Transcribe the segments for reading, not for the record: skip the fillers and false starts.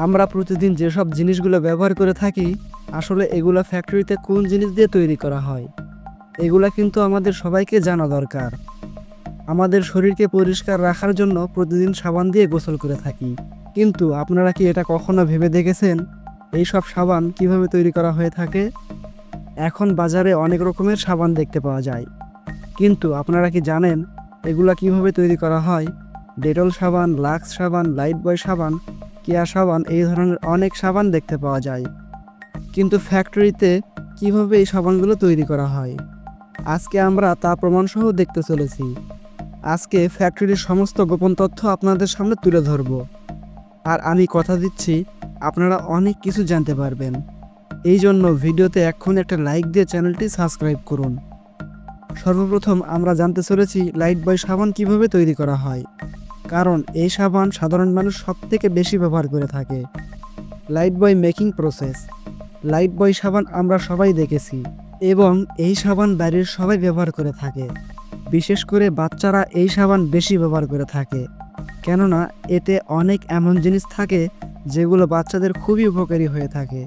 আমরা প্রতিদিন যেসব জিনিসগুলো ব্যবহার করে থাকি আসলে এগুলো ফ্যাক্টরিতে কোন জিনিস দিয়ে তৈরি করা হয় এগুলা কিন্তু আমাদের সবাইকে জানা দরকার। আমাদের শরীরকে পরিষ্কার রাখার জন্য প্রতিদিন সাবান দিয়ে গোসল করে থাকি, কিন্তু আপনারা কি এটা কখনো ভেবে দেখেছেন এই সব সাবান কিভাবে তৈরি করা হয়ে থাকে? এখন বাজারে অনেক রকমের সাবান দেখতে পাওয়া যায়, কিন্তু আপনারা কি জানেন এগুলা কিভাবে তৈরি করা হয়? ডেটল সাবান, লাক্স সাবান, লাইফবয় সাবান, কেয়া সাবান, এই ধরনের অনেক সাবান দেখতে পাওয়া যায়, কিন্তু ফ্যাক্টরিতে কিভাবে এই সাবানগুলো তৈরি করা হয় আজকে আমরা তা প্রমাণসহ দেখতে চলেছি। আজকে ফ্যাক্টরির সমস্ত গোপন তথ্য আপনাদের সামনে তুলে ধরব, আর আমি কথা দিচ্ছি আপনারা অনেক কিছু জানতে পারবেন। এই জন্য ভিডিওতে এক্ষুনি একটা লাইক দিয়ে চ্যানেলটি সাবস্ক্রাইব করুন। সর্বপ্রথম আমরা জানতে চলেছি লাইফবয় সাবান কিভাবে তৈরি করা হয়, কারণ এই সাবান সাধারণ মানুষ সবথেকে বেশি ব্যবহার করে থাকে। Lifebuoy making process. লাইফবয় সাবান আমরা সবাই দেখেছি এবং এই সাবান বাড়ির সবাই ব্যবহার করে থাকে। বিশেষ করে বাচ্চারা এই সাবান বেশি ব্যবহার করে থাকে, কেননা এতে অনেক এমন জিনিস থাকে যেগুলো বাচ্চাদের খুবই উপকারী হয়ে থাকে।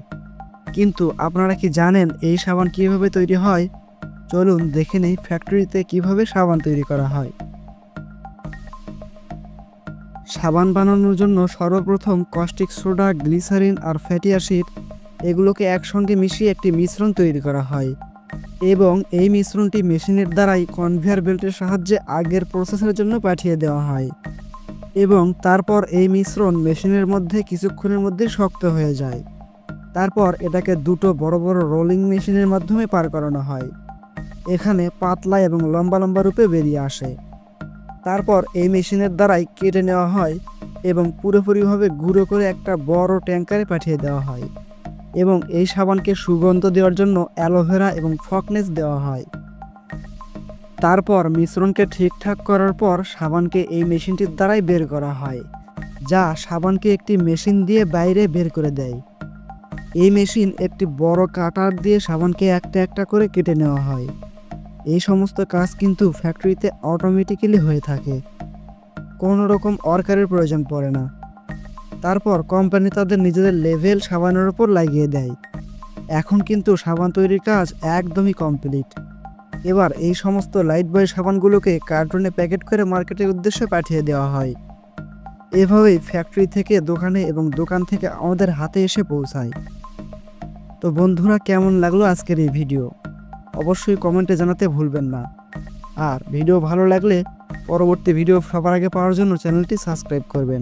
কিন্তু আপনারা কি জানেন এই সাবান কিভাবে তৈরি হয়? চলুন দেখে নেই ফ্যাক্টরিতে কিভাবে সাবান তৈরি করা হয়। সাবান বানানোর জন্য সর্বপ্রথম কস্টিক সোডা, গ্লিসারিন আর ফ্যাটি অ্যাসিড এগুলোকে একসঙ্গে মিশিয়ে একটি মিশ্রণ তৈরি করা হয় এবং এই মিশ্রণটি মেশিনের দ্বারাই কনভেয়ার বেল্টের সাহায্যে আগের প্রসেসের জন্য পাঠিয়ে দেওয়া হয় এবং তারপর এই মিশ্রণ মেশিনের মধ্যে কিছুক্ষণের মধ্যে শক্ত হয়ে যায়। তারপর এটাকে দুটো বড় বড় রোলিং মেশিনের মাধ্যমে পার করানো হয়। এখানে পাতলা এবং লম্বা লম্বা রূপে বেরিয়ে আসে। তারপর এই মেশিনের দ্বারাই কেটে নেওয়া হয় এবং পুরোপুরিভাবে গুঁড়ো করে একটা বড় ট্যাঙ্কারে পাঠিয়ে দেওয়া হয় এবং এই সাবানকে সুগন্ধ দেওয়ার জন্য অ্যালোভেরা এবং ফ্রগনেস দেওয়া হয়। তারপর মিশ্রণকে ঠিকঠাক করার পর সাবানকে এই মেশিনটির দ্বারাই বের করা হয়, যা সাবানকে একটি মেশিন দিয়ে বাইরে বের করে দেয়। এই মেশিন একটি বড় কাটার দিয়ে সাবানকে একটা একটা করে কেটে নেওয়া হয়। এই সমস্ত কাজ কিন্তু ফ্যাক্টরিতে অটোমেটিক্যালি হয়ে থাকে, কোনো রকম ওয়ার্কারের প্রয়োজন পড়ে না। তারপর কোম্পানি তাদের নিজেদের লেভেল সাবানের উপর লাগিয়ে দেয়। এখন কিন্তু সাবান তৈরির কাজ একদমই কমপ্লিট। এবার এই সমস্ত লাইফবয় সাবানগুলোকে কার্টুনে প্যাকেট করে মার্কেটের উদ্দেশ্যে পাঠিয়ে দেওয়া হয়। এভাবেই ফ্যাক্টরি থেকে দোকানে এবং দোকান থেকে আমাদের হাতে এসে পৌঁছায়। তো বন্ধুরা, কেমন লাগলো আজকের এই ভিডিও? অবশ্যই কমেন্টে জানাতে ভুলবেন না। আর ভিডিও ভালো লাগলে পরবর্তী ভিডিও সবার আগে পাওয়ার জন্য চ্যানেলটি সাবস্ক্রাইব করবেন।